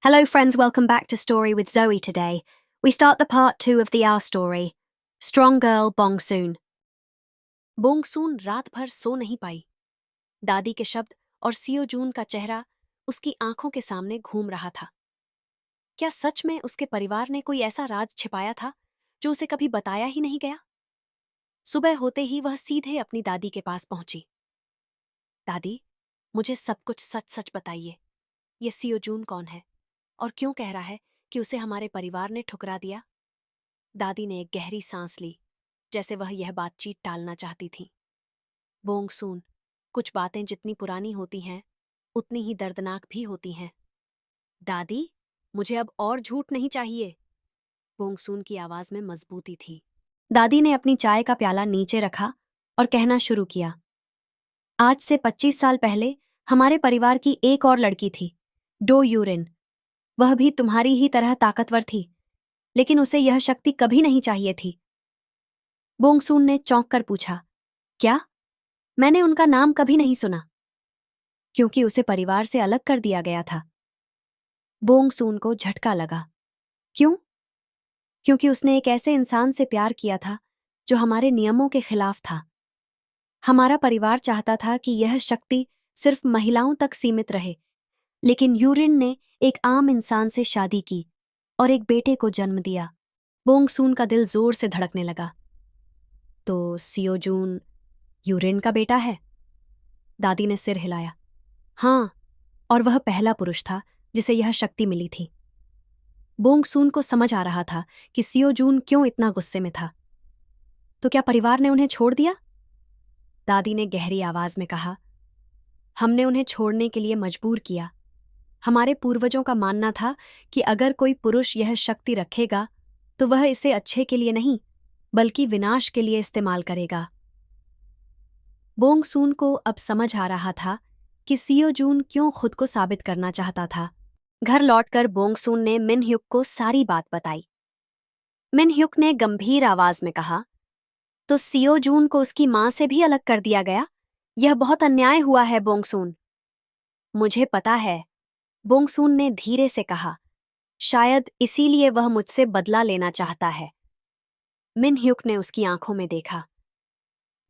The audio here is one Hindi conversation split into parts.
Hello, friends, welcome back to Story with Zoe today. We start the part 2 of the Our story. Strong Girl Bong Soon. Bong Soon रात भर सो नहीं पाई। दादी के शब्द और सियो जून का चेहरा उसकी आंखों के सामने घूम रहा था। क्या सच में उसके परिवार ने कोई ऐसा राज छिपाया था जो उसे कभी बताया ही नहीं गया? सुबह होते ही वह सीधे अपनी दादी के पास पहुंची। दादी, मुझे सब कुछ सच सच बताइए। ये सियो जून कौन है और क्यों कह रहा है कि उसे हमारे परिवार ने ठुकरा दिया? दादी ने एक गहरी सांस ली, जैसे वह यह बातचीत टालना चाहती थी। बोंग सून, कुछ बातें जितनी पुरानी होती हैं उतनी ही दर्दनाक भी होती हैं। दादी, मुझे अब और झूठ नहीं चाहिए। बोंग सून की आवाज में मजबूती थी। दादी ने अपनी चाय का प्याला नीचे रखा और कहना शुरू किया। आज से 25 साल पहले हमारे परिवार की एक और लड़की थी, डो यूरिन। वह भी तुम्हारी ही तरह ताकतवर थी, लेकिन उसे यह शक्ति कभी नहीं चाहिए थी। बोंग सून ने चौंक कर पूछा, क्या? मैंने उनका नाम कभी नहीं सुना। क्योंकि उसे परिवार से अलग कर दिया गया था। बोंग सून को झटका लगा। क्यों? क्योंकि उसने एक ऐसे इंसान से प्यार किया था जो हमारे नियमों के खिलाफ था। हमारा परिवार चाहता था कि यह शक्ति सिर्फ महिलाओं तक सीमित रहे, लेकिन यूरिन ने एक आम इंसान से शादी की और एक बेटे को जन्म दिया। बोंग सून का दिल जोर से धड़कने लगा। तो सियो जून यूरिन का बेटा है? दादी ने सिर हिलाया। हाँ, और वह पहला पुरुष था जिसे यह शक्ति मिली थी। बोंग सून को समझ आ रहा था कि सियो जून क्यों इतना गुस्से में था। तो क्या परिवार ने उन्हें छोड़ दिया? दादी ने गहरी आवाज में कहा, हमने उन्हें छोड़ने के लिए मजबूर किया। हमारे पूर्वजों का मानना था कि अगर कोई पुरुष यह शक्ति रखेगा तो वह इसे अच्छे के लिए नहीं, बल्कि विनाश के लिए इस्तेमाल करेगा। बोंग सून को अब समझ आ रहा था कि सियो जून क्यों खुद को साबित करना चाहता था। घर लौटकर बोंग सून ने मिन ह्युक को सारी बात बताई। मिन ह्युक ने गंभीर आवाज में कहा, तो सियो जून को उसकी मां से भी अलग कर दिया गया? यह बहुत अन्याय हुआ है बोंग सून। मुझे पता है, बोंग सून ने धीरे से कहा, शायद इसीलिए वह मुझसे बदला लेना चाहता है। मिन ह्युक ने उसकी आंखों में देखा।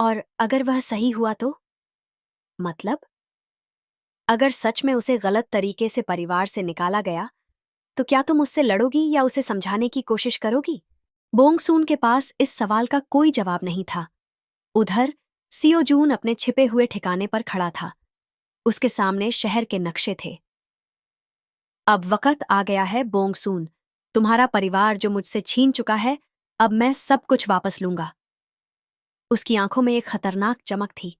और अगर वह सही हुआ तो? मतलब? अगर सच में उसे गलत तरीके से परिवार से निकाला गया, तो क्या तुम उससे लड़ोगी या उसे समझाने की कोशिश करोगी? बोंग सून के पास इस सवाल का कोई जवाब नहीं था। उधर सियो जून अपने छिपे हुए ठिकाने पर खड़ा था। उसके सामने शहर के नक्शे थे। अब वक्त आ गया है बोंग सून, तुम्हारा परिवार जो मुझसे छीन चुका है, अब मैं सब कुछ वापस लूंगा। उसकी आंखों में एक खतरनाक चमक थी।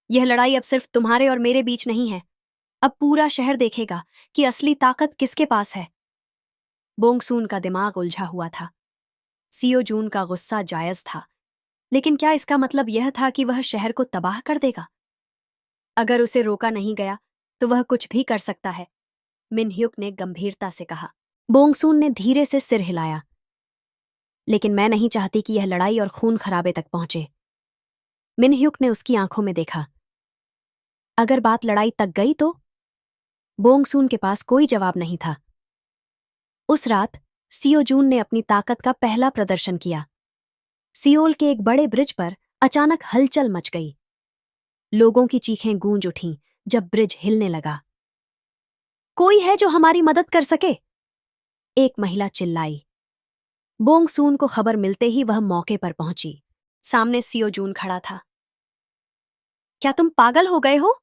यह लड़ाई अब सिर्फ तुम्हारे और मेरे बीच नहीं है। अब पूरा शहर देखेगा कि असली ताकत किसके पास है। बोंग सून का दिमाग उलझा हुआ था। सियो जून का गुस्सा जायज था, लेकिन क्या इसका मतलब यह था कि वह शहर को तबाह कर देगा? अगर उसे रोका नहीं गया तो वह कुछ भी कर सकता है, मिन ह्युक ने गंभीरता से कहा। बोंग सून ने धीरे से सिर हिलाया। लेकिन मैं नहीं चाहती कि यह लड़ाई और खून खराबे तक पहुंचे। मिन ह्युक ने उसकी आंखों में देखा। अगर बात लड़ाई तक गई तो? बोंग सून के पास कोई जवाब नहीं था। उस रात सियो जून ने अपनी ताकत का पहला प्रदर्शन किया। सियोल के एक बड़े ब्रिज पर अचानक हलचल मच गई। लोगों की चीखें गूंज उठीं जब ब्रिज हिलने लगा। कोई है जो हमारी मदद कर सके? एक महिला चिल्लाई। बोंग सून को खबर मिलते ही वह मौके पर पहुंची। सामने सियो जून खड़ा था। क्या तुम पागल हो गए हो?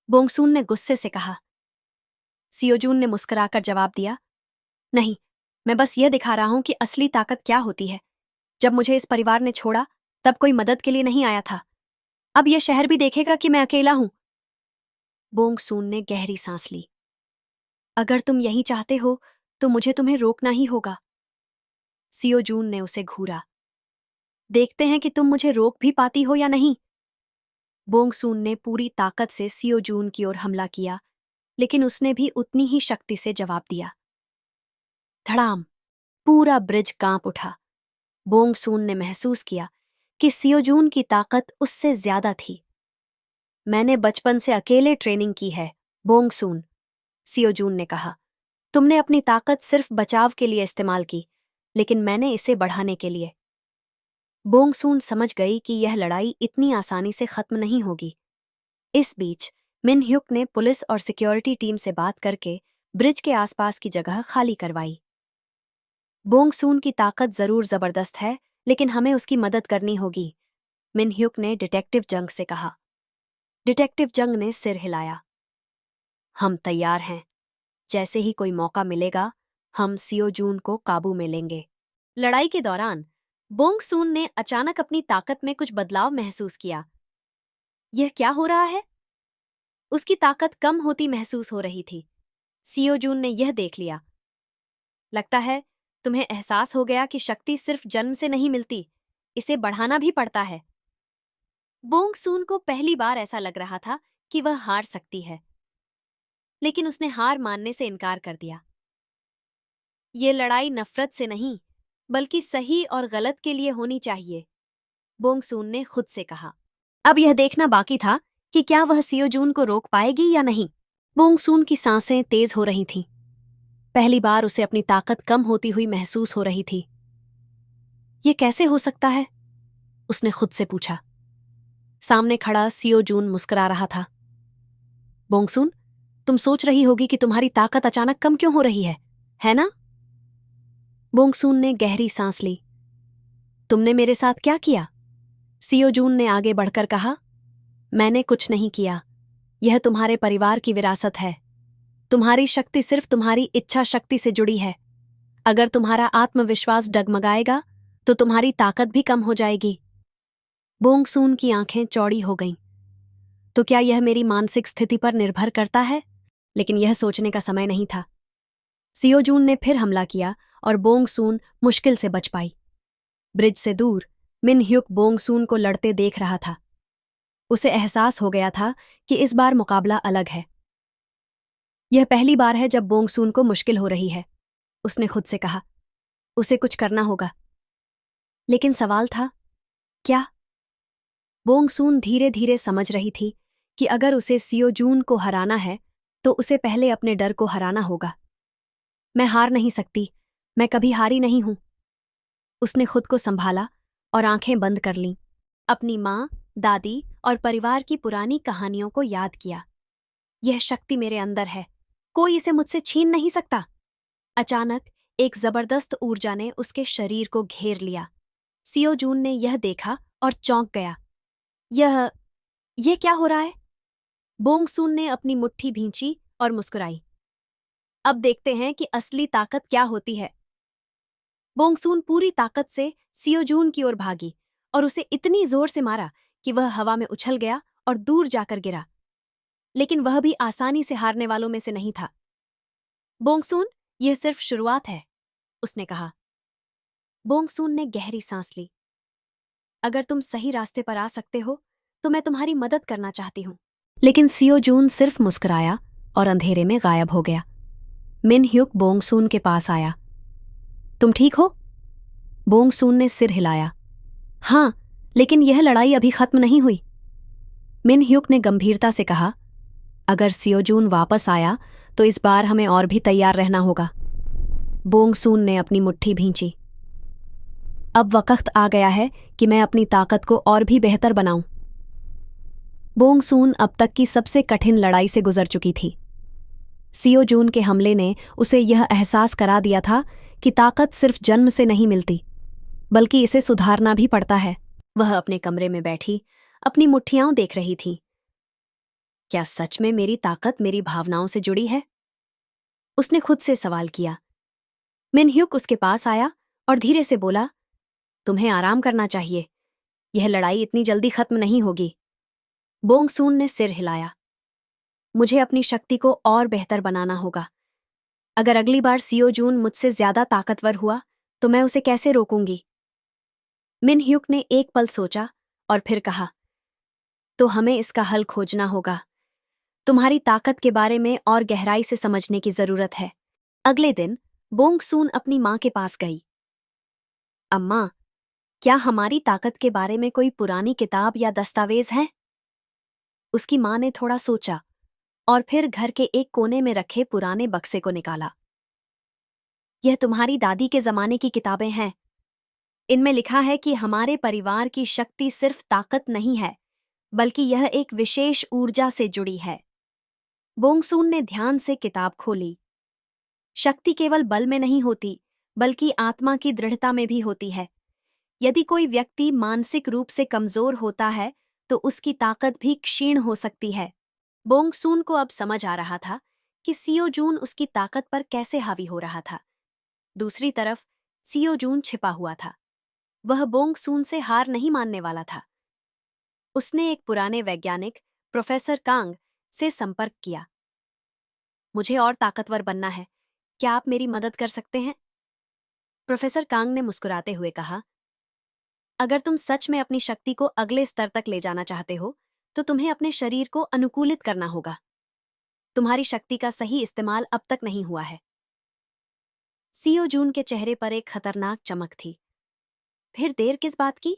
बोंग सून ने गुस्से से कहा। सियो जून ने मुस्कुराकर जवाब दिया, नहीं, मैं बस यह दिखा रहा हूं कि असली ताकत क्या होती है। जब मुझे इस परिवार ने छोड़ा तब कोई मदद के लिए नहीं आया था। अब यह शहर भी देखेगा कि मैं अकेला हूं। बोंग सून ने गहरी सांस ली। अगर तुम यही चाहते हो तो मुझे तुम्हें रोकना ही होगा। सियो जून ने उसे घूरा। देखते हैं कि तुम मुझे रोक भी पाती हो या नहीं। बोंग सून ने पूरी ताकत से सियो जून की ओर हमला किया, लेकिन उसने भी उतनी ही शक्ति से जवाब दिया। धड़ाम! पूरा ब्रिज कांप उठा। बोंग सून ने महसूस किया कि सियो जून की ताकत उससे ज्यादा थी। मैंने बचपन से अकेले ट्रेनिंग की है, बोंग सून, सियो जून ने कहा। तुमने अपनी ताकत सिर्फ बचाव के लिए इस्तेमाल की, लेकिन मैंने इसे बढ़ाने के लिए। बोंगसून समझ गई कि यह लड़ाई इतनी आसानी से खत्म नहीं होगी। इस बीच मिन ह्युक ने पुलिस और सिक्योरिटी टीम से बात करके ब्रिज के आसपास की जगह खाली करवाई। बोंगसून की ताकत जरूर जबरदस्त है, लेकिन हमें उसकी मदद करनी होगी, मिन ह्युक ने डिटेक्टिव जंग से कहा। डिटेक्टिव जंग ने सिर हिलाया। हम तैयार हैं। जैसे ही कोई मौका मिलेगा, हम सियो जून को काबू में लेंगे। लड़ाई के दौरान बोंगसून ने अचानक अपनी ताकत में कुछ बदलाव महसूस किया। यह क्या हो रहा है? उसकी ताकत कम होती महसूस हो रही थी। सियो जून ने यह देख लिया। लगता है तुम्हें एहसास हो गया कि शक्ति सिर्फ जन्म से नहीं मिलती, इसे बढ़ाना भी पड़ता है। बोंगसून को पहली बार ऐसा लग रहा था कि वह हार सकती है, लेकिन उसने हार मानने से इनकार कर दिया। ये लड़ाई नफरत से नहीं, बल्कि सही और गलत के लिए होनी चाहिए, बोंगसून ने खुद से कहा। अब यह देखना बाकी था कि क्या वह सियो जून को रोक पाएगी या नहीं। बोंगसून की सांसें तेज हो रही थीं। पहली बार उसे अपनी ताकत कम होती हुई महसूस हो रही थी। ये कैसे हो सकता है? उसने खुद से पूछा। सामने खड़ा सियो जून मुस्कुरा रहा था। बोंगसून, तुम सोच रही होगी कि तुम्हारी ताकत अचानक कम क्यों हो रही है ना? बोंगसून ने गहरी सांस ली। तुमने मेरे साथ क्या किया? सियो जून ने आगे बढ़कर कहा। मैंने कुछ नहीं किया। यह तुम्हारे परिवार की विरासत है। तुम्हारी शक्ति सिर्फ तुम्हारी इच्छा शक्ति से जुड़ी है। अगर तुम्हारा आत्मविश्वास डगमगाएगा तो तुम्हारी ताकत भी कम हो जाएगी। बोंगसून की आंखें चौड़ी हो गईं। तो क्या यह मेरी मानसिक स्थिति पर निर्भर करता है? लेकिन यह सोचने का समय नहीं था। सियो जून ने फिर हमला किया और बोंगसून मुश्किल से बच पाई। ब्रिज से दूर मिन ह्युक बोंगसून को लड़ते देख रहा था। उसे एहसास हो गया था कि इस बार मुकाबला अलग है। यह पहली बार है जब बोंगसून को मुश्किल हो रही है, उसने खुद से कहा। उसे कुछ करना होगा। लेकिन सवाल था, क्या? बोंगसून धीरे धीरे समझ रही थी कि अगर उसे सियो जून को हराना है तो उसे पहले अपने डर को हराना होगा। मैं हार नहीं सकती, मैं कभी हारी नहीं हूं। उसने खुद को संभाला और आंखें बंद कर लीं। अपनी माँ, दादी और परिवार की पुरानी कहानियों को याद किया। यह शक्ति मेरे अंदर है, कोई इसे मुझसे छीन नहीं सकता। अचानक एक जबरदस्त ऊर्जा ने उसके शरीर को घेर लिया। सियो जून ने यह देखा और चौंक गया। यह क्या हो रहा है? बोंगसून ने अपनी मुट्ठी भींची और मुस्कुराई। अब देखते हैं कि असली ताकत क्या होती है। बोंगसून पूरी ताकत से सियो जून की ओर भागी और उसे इतनी जोर से मारा कि वह हवा में उछल गया और दूर जाकर गिरा। लेकिन वह भी आसानी से हारने वालों में से नहीं था। बोंगसून, यह सिर्फ शुरुआत है, उसने कहा। बोंगसून ने गहरी सांस ली। अगर तुम सही रास्ते पर आ सकते हो तो मैं तुम्हारी मदद करना चाहती हूं। लेकिन सियो जून सिर्फ मुस्कुराया और अंधेरे में गायब हो गया। मिन ह्युक बोंगसून के पास आया। तुम ठीक हो? बोंगसून ने सिर हिलाया। हाँ, लेकिन यह लड़ाई अभी खत्म नहीं हुई। मिन ह्युक ने गंभीरता से कहा। अगर सियो जून वापस आया तो इस बार हमें और भी तैयार रहना होगा। बोंगसून ने अपनी मुट्ठी भींची। अब वक्त आ गया है कि मैं अपनी ताकत को और भी बेहतर बनाऊं। बोंगसून अब तक की सबसे कठिन लड़ाई से गुजर चुकी थी। सियो जून के हमले ने उसे यह एहसास करा दिया था कि ताकत सिर्फ जन्म से नहीं मिलती, बल्कि इसे सुधारना भी पड़ता है। वह अपने कमरे में बैठी अपनी मुट्ठियां देख रही थी। क्या सच में मेरी ताकत मेरी भावनाओं से जुड़ी है? उसने खुद से सवाल किया। मिन ह्युक उसके पास आया और धीरे से बोला, तुम्हें आराम करना चाहिए। यह लड़ाई इतनी जल्दी खत्म नहीं होगी। बोंगसून ने सिर हिलाया। मुझे अपनी शक्ति को और बेहतर बनाना होगा। अगर अगली बार सियो जून मुझसे ज्यादा ताकतवर हुआ तो मैं उसे कैसे रोकूंगी? मिन ह्युक ने एक पल सोचा और फिर कहा, तो हमें इसका हल खोजना होगा। तुम्हारी ताकत के बारे में और गहराई से समझने की जरूरत है। अगले दिन बोंगसून अपनी मां के पास गई। अम्मा, क्या हमारी ताकत के बारे में कोई पुरानी किताब या दस्तावेज है? उसकी मां ने थोड़ा सोचा और फिर घर के एक कोने में रखे पुराने बक्से को निकाला। यह तुम्हारी दादी के जमाने की किताबें हैं। इनमें लिखा है कि हमारे परिवार की शक्ति सिर्फ ताकत नहीं है, बल्कि यह एक विशेष ऊर्जा से जुड़ी है। बोंगसून ने ध्यान से किताब खोली। शक्ति केवल बल में नहीं होती, बल्कि आत्मा की दृढ़ता में भी होती है। यदि कोई व्यक्ति मानसिक रूप से कमजोर होता है, तो उसकी ताकत भी क्षीण हो सकती है। बोंगसून को अब समझ आ रहा था कि सियो जून उसकी ताकत पर कैसे हावी हो रहा था। दूसरी तरफ सियो जून छिपा हुआ था। वह बोंगसून से हार नहीं मानने वाला था। उसने एक पुराने वैज्ञानिक प्रोफेसर कांग से संपर्क किया। मुझे और ताकतवर बनना है, क्या आप मेरी मदद कर सकते हैं? प्रोफेसर कांग ने मुस्कुराते हुए कहा, अगर तुम सच में अपनी शक्ति को अगले स्तर तक ले जाना चाहते हो, तो तुम्हें अपने शरीर को अनुकूलित करना होगा। तुम्हारी शक्ति का सही इस्तेमाल अब तक नहीं हुआ है। सियो जून के चेहरे पर एक खतरनाक चमक थी। फिर देर किस बात की?